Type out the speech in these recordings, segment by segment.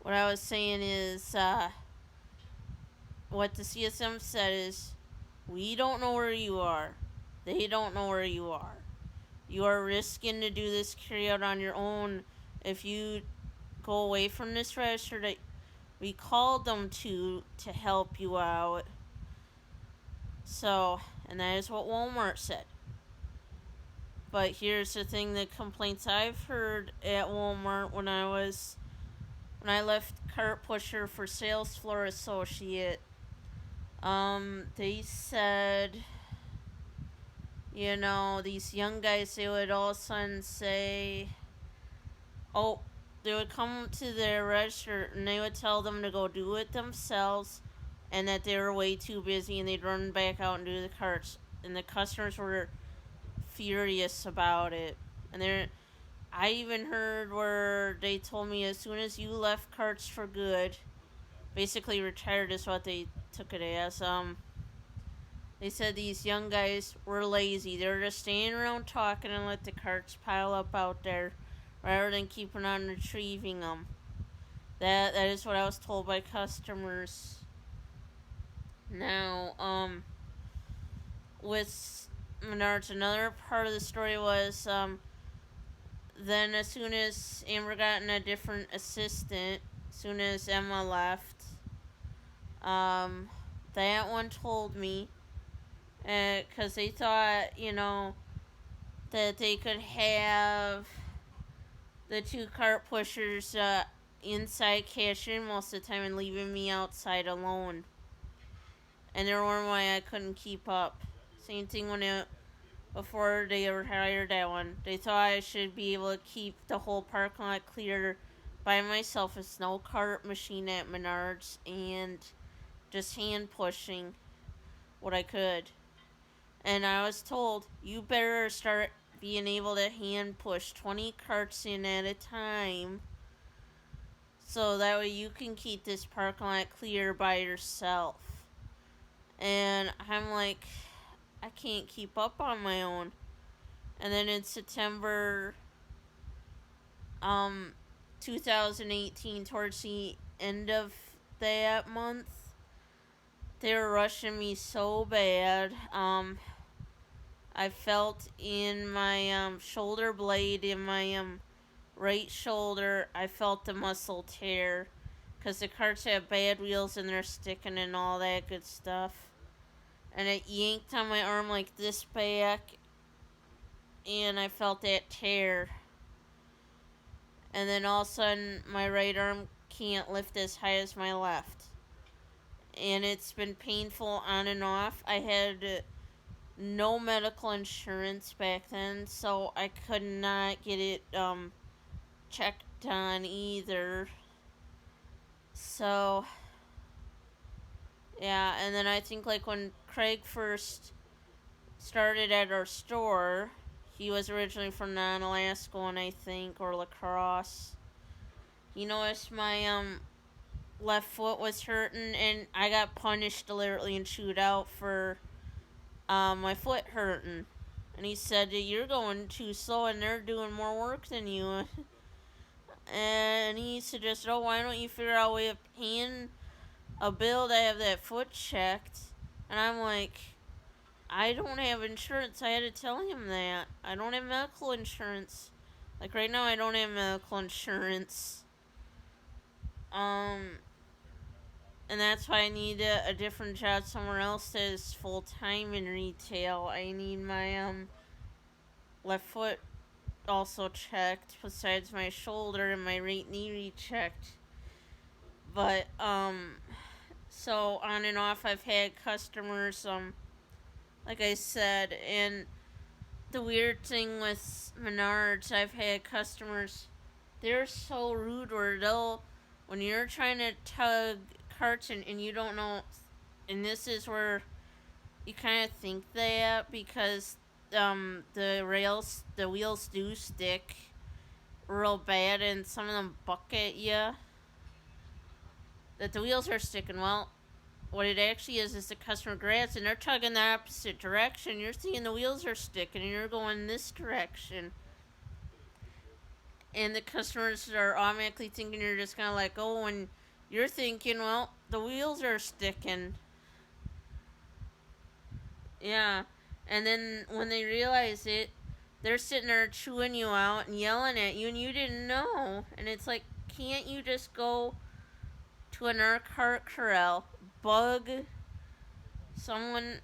what I was saying is, what the CSM said is, we don't know where you are. They don't know where you are. You are risking to do this carryout on your own if you go away from this register that we called them to help you out. So, and that is what Walmart said. But here's the thing: the complaints I've heard at Walmart when I left cart pusher for sales floor associate, they said, these young guys, they would all of a sudden say, oh, they would come to their register and they would tell them to go do it themselves and that they were way too busy, and they'd run back out and do the carts. And the customers were furious about it. And I even heard where they told me as soon as you left carts for good, basically retired is what they took it as, they said these young guys were lazy. They were just standing around talking and let the carts pile up out there rather than keeping on retrieving them. That is what I was told by customers. Now, with Menards, another part of the story was, then as soon as Amber got a different assistant, as soon as Emma left, that one told me, because they thought, that they could have the two cart pushers inside cashing most of the time and leaving me outside alone. And they were wondering why I couldn't keep up. Same thing before they hired that one. They thought I should be able to keep the whole parking lot clear by myself with no cart machine at Menards and just hand pushing what I could. And I was told, you better start being able to hand push 20 carts in at a time so that way you can keep this parking lot clear by yourself. And I'm like, I can't keep up on my own. And then in September 2018, towards the end of that month, they were rushing me so bad. I felt in my shoulder blade in my right shoulder, I felt the muscle tear because the carts have bad wheels and they're sticking and all that good stuff. And it yanked on my arm like this back, and I felt that tear. And then all of a sudden, my right arm can't lift as high as my left. And it's been painful on and off. I had no medical insurance back then, so I could not get it checked on either. So, yeah, and then I think like when Craig first started at our store, he was originally from Non-Alaska, I think, or La Crosse. He noticed my left foot was hurting, and I got punished deliberately and chewed out for my foot hurting. And he said, you're going too slow and they're doing more work than you. And he suggested, oh, why don't you figure out a way of paying a bill to have that foot checked? And I'm like, I don't have insurance. I had to tell him that. I don't have medical insurance. Like right now, I don't have medical insurance. And that's why I need a different job somewhere else that is full time in retail. I need my left foot also checked, besides my shoulder and my right knee rechecked. But so on and off, I've had customers like I said, and the weird thing with Menards, I've had customers, they're so rude where when you're trying to tug carts and you don't know, and this is where you kind of think that because the wheels do stick real bad and some of them buck at you, that the wheels are sticking. Well, what it actually is the customer grabs and they're tugging the opposite direction. You're seeing the wheels are sticking and you're going this direction. and the customers are automatically thinking you're just gonna let go, and you're thinking, well, the wheels are sticking. Yeah. And then when they realize it, they're sitting there chewing you out and yelling at you, and you didn't know. And it's like, can't you just go to an cart corral, bug someone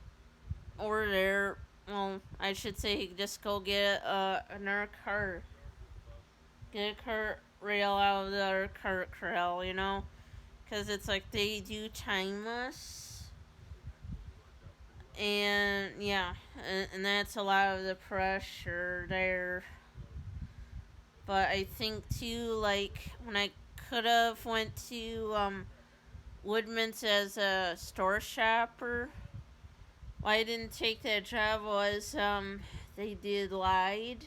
over there? Well, I should say, just go get an cart, get a cart rail out of the cart corral, you know? Because it's like they do time us. And yeah, and that's a lot of the pressure there. But I think too, like when I could have went to Woodman's as a store shopper, why I didn't take that job was they did lied.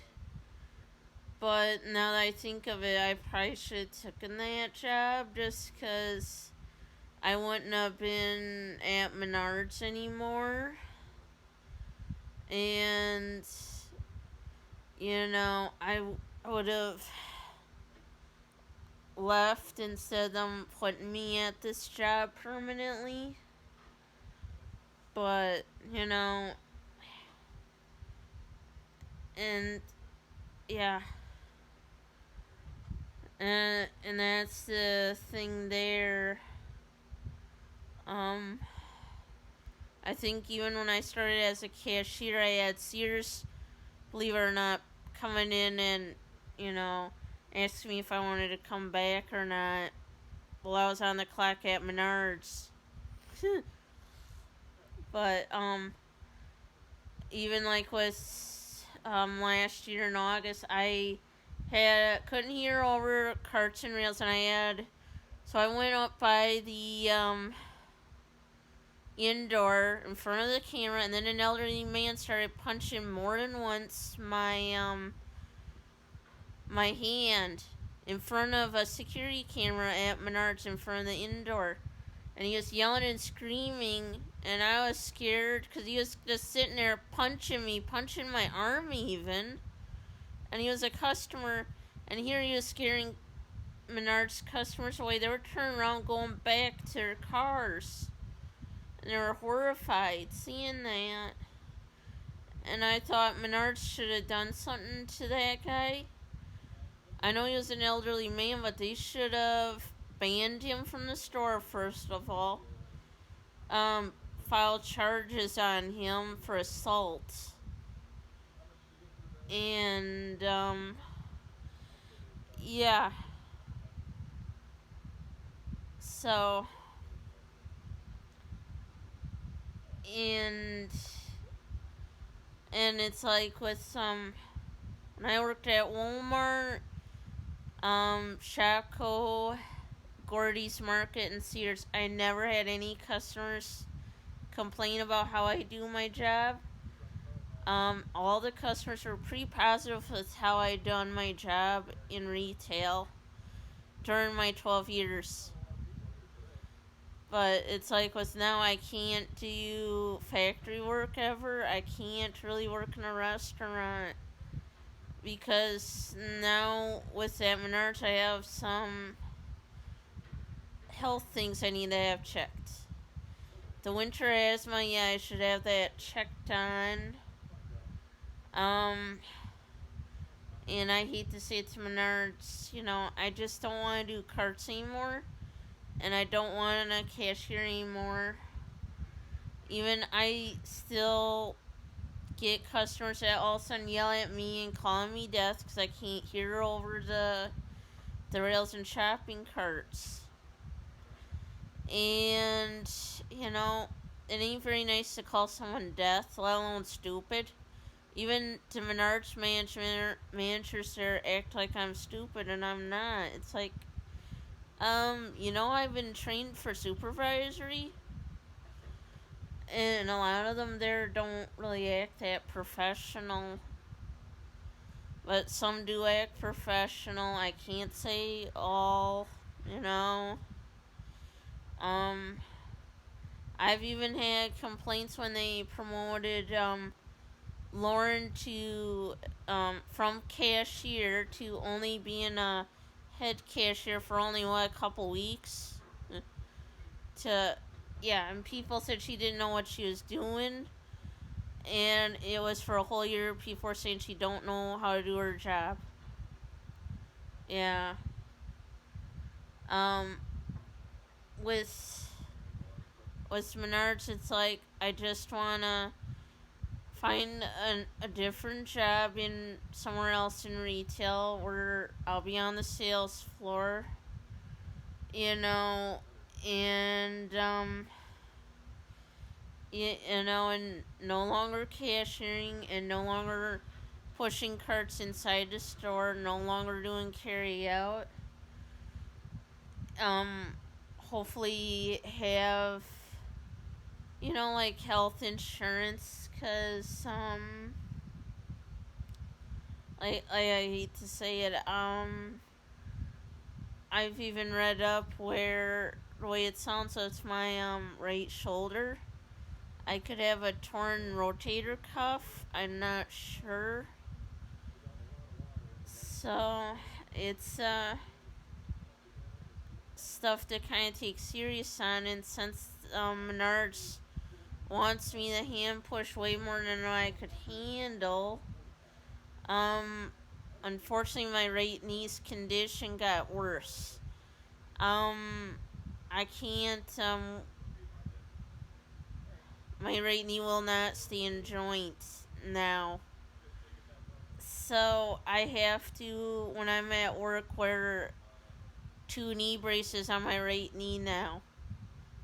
But now that I think of it, I probably should have taken that job just because I wouldn't have been at Menards anymore. And I would have left instead of them putting me at this job permanently. But, and yeah. And that's the thing there. Um, I think even when I started as a cashier, I had Sears, believe it or not, coming in and, you know, asking me if I wanted to come back or not while I was on the clock at Menards. But, even like with, last year in August, I couldn't hear over carts and rails, and so I went up by the, indoor in front of the camera, and then an elderly man started punching more than once my hand in front of a security camera at Menards in front of the indoor. And he was yelling and screaming, and I was scared because he was just sitting there punching me, punching my arm even. And he was a customer, and here he was scaring Menards customers away. They were turning around, going back to their cars. And they were horrified seeing that. And I thought Menards should have done something to that guy. I know he was an elderly man, but they should have banned him from the store, first of all. Filed charges on him for assault. And, yeah. So, and it's like with when I worked at Walmart, Shopko, Gordy's Market, and Sears, I never had any customers complain about how I do my job. All the customers were pretty positive with how I done my job in retail during my 12 years. But it's like with now, I can't do factory work ever. I can't really work in a restaurant because now with that Menards, I have some health things I need to have checked. The winter asthma, yeah, I should have that checked on. And I hate to say it to Menards, I just don't want to do carts anymore. And I don't want a cashier anymore. Even I still get customers that all of a sudden yell at me and call me deaf because I can't hear over the rails and shopping carts. And, it ain't very nice to call someone deaf, let alone stupid. Even to Menards managers there act like I'm stupid and I'm not. It's like, I've been trained for supervisory. And a lot of them there don't really act that professional. But some do act professional. I can't say all, I've even had complaints when they promoted, Lauren to from cashier to only being a head cashier for only what, a couple weeks. To Yeah, and people said she didn't know what she was doing, and it was for a whole year. People were saying she don't know how to do her job. Yeah. Um, with Menards, it's like I just wanna find a different job in somewhere else in retail where I'll be on the sales floor, you know, and and no longer cashiering and no longer pushing carts inside the store, no longer doing carry out. Um, Hopefully have, like health insurance, cause I hate to say it, I've even read up where the way it sounds, so it's my right shoulder. I could have a torn rotator cuff. I'm not sure. So it's stuff to kind of take serious on, and since Menards wants me to hand push way more than I could handle, um, unfortunately my right knee's condition got worse. I can't, my right knee will not stay in joint now. So I have to, when I'm at work, wear two knee braces on my right knee now.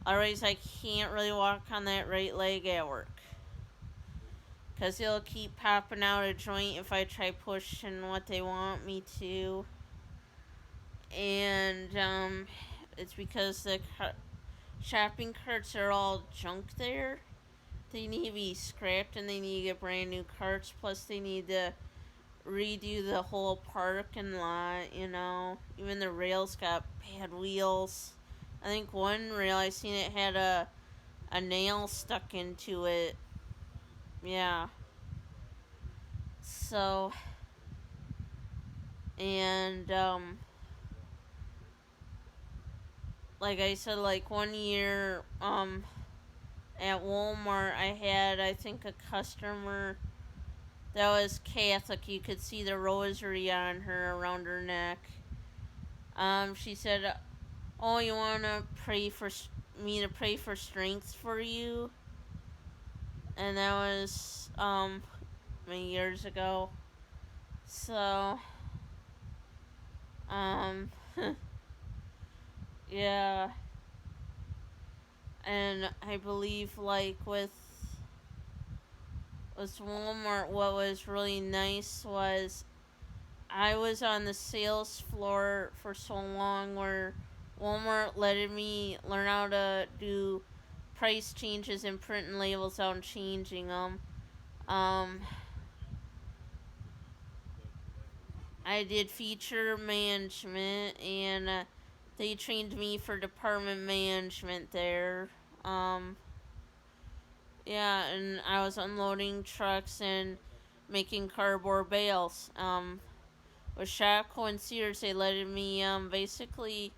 Otherwise, I can't really walk on that right leg at work. Because it'll keep popping out of joint if I try pushing what they want me to. And, it's because the shopping carts are all junk there. They need to be scrapped and they need to get brand new carts. Plus, they need to redo the whole parking lot. Even the rails got bad wheels. I think one rail I seen, it had a nail stuck into it. Yeah. So, and like I said, like one year at Walmart, I had, I think, a customer that was Catholic. You could see the rosary on her around her neck. She said, "Oh, you want to pray for me to pray for strength for you?" And that was many years ago. So, um, yeah. And I believe, like with Walmart, what was really nice was I was on the sales floor for so long where Walmart letted me learn how to do price changes and printing labels out and changing them. Um, I did feature management, and they trained me for department management there. Um, yeah, and I was unloading trucks and making cardboard bales. With Shopko and Sears, they let me basically.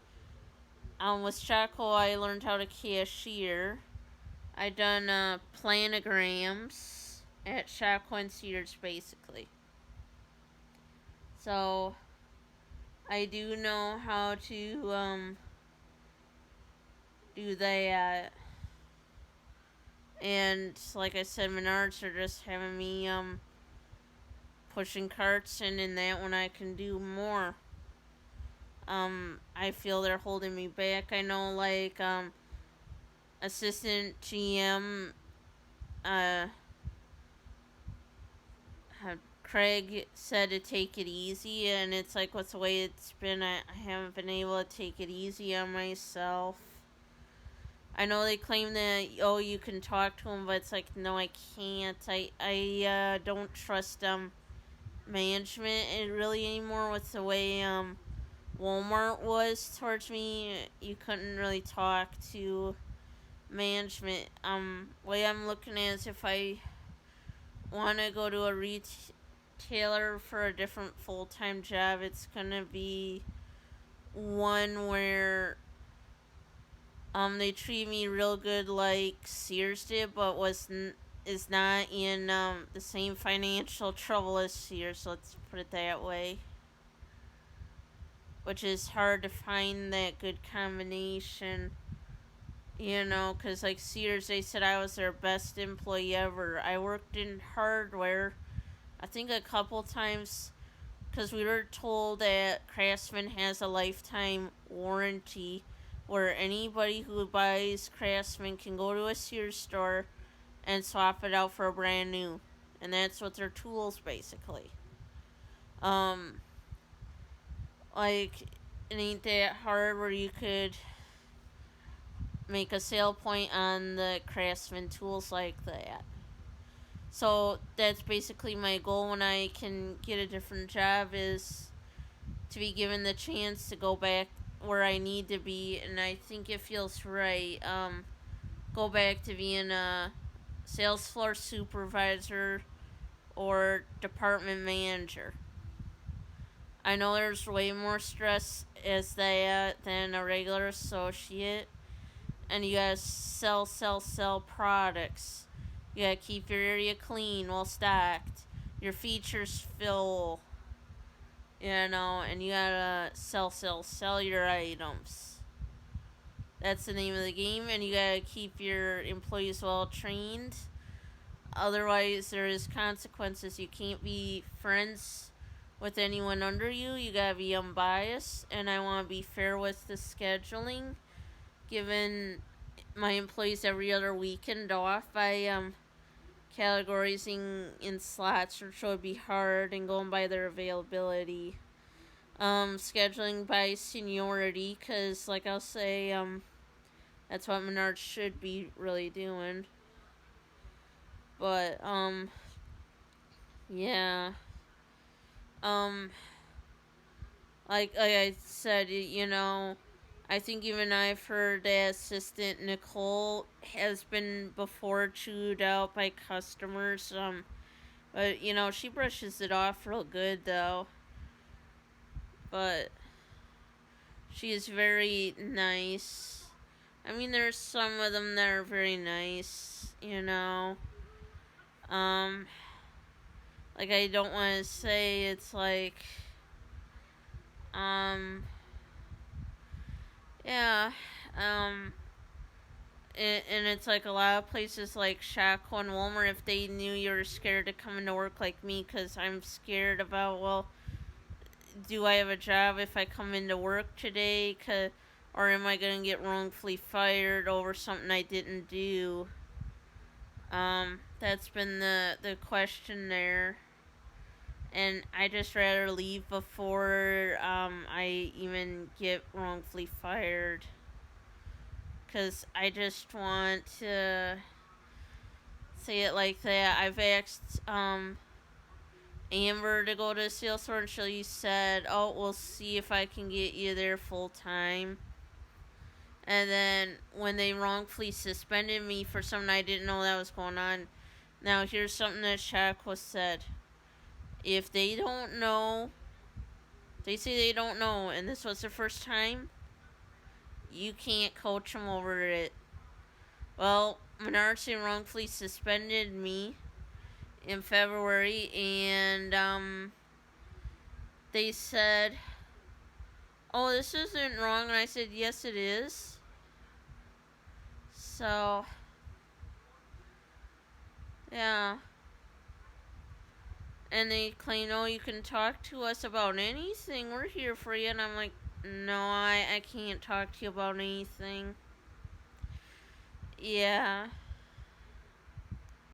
With Shopko, I learned how to cashier. I done planograms at Shopko and Sears, basically. So I do know how to do that. And like I said, Menards are just having me pushing carts, and in that one I can do more. I feel they're holding me back. I know, like, assistant GM, uh, Craig said to take it easy, and it's like, with the way it's been, I haven't been able to take it easy on myself. I know they claim that, oh, you can talk to them, but it's like, no, I can't. I don't trust, management really anymore with the way, Walmart was towards me. You couldn't really talk to management. Way I'm looking at is if I want to go to a retailer for a different full-time job, it's gonna be one where they treat me real good like Sears did, but is not in the same financial trouble as Sears. Let's put it that way. Which is hard to find that good combination. You know, because like Sears, they said I was their best employee ever. I worked in hardware, I think a couple times, because we were told that Craftsman has a lifetime warranty where anybody who buys Craftsman can go to a Sears store and swap it out for a brand new. And that's what their tools basically. Um, like, it ain't that hard where you could make a sale point on the Craftsman tools like that. So that's basically my goal when I can get a different job, is to be given the chance to go back where I need to be, and I think it feels right. Go back to being a sales floor supervisor or department manager. I know there's way more stress as that than a regular associate, and you gotta sell products. You gotta keep your area clean, well stocked, your features fill, you know, and you gotta sell your items. That's the name of the game, and you gotta keep your employees well trained. Otherwise, there is consequences. You can't be friends with anyone under you. You gotta be unbiased, and I want to be fair with the scheduling. Given my employees every other weekend off, I categorizing in slots, which would be hard, and going by their availability. Scheduling by seniority, because, like I'll say, that's what Menards should be really doing. But, yeah. Like I said, you know, I think even I've heard that assistant Nicole has been before chewed out by customers. But you know, she brushes it off real good though. But she is very nice. I mean, there's some of them that are very nice, you know. Like I don't want to say it's like, yeah, and it's like a lot of places like Shopko and Walmart, if they knew you were scared to come into work like me, because I'm scared about, well, do I have a job if I come into work today, or am I going to get wrongfully fired over something I didn't do? That's been the question there. And I just rather leave before I even get wrongfully fired. Because I just want to say it like that. I've asked Amber to go to a sales store, and she said, oh, we'll see if I can get you there full time. And then when they wrongfully suspended me for something I didn't know that was going on, now here's something that Shaq said. If they don't know, they say they don't know, and this was their first time, you can't coach them over it. Well, Menards wrongfully suspended me in February, and they said, oh, this isn't wrong, and I said, yes, it is. So, yeah. And they claim, oh, you can talk to us about anything, we're here for you, and I'm like, no, I can't talk to you about anything. Yeah.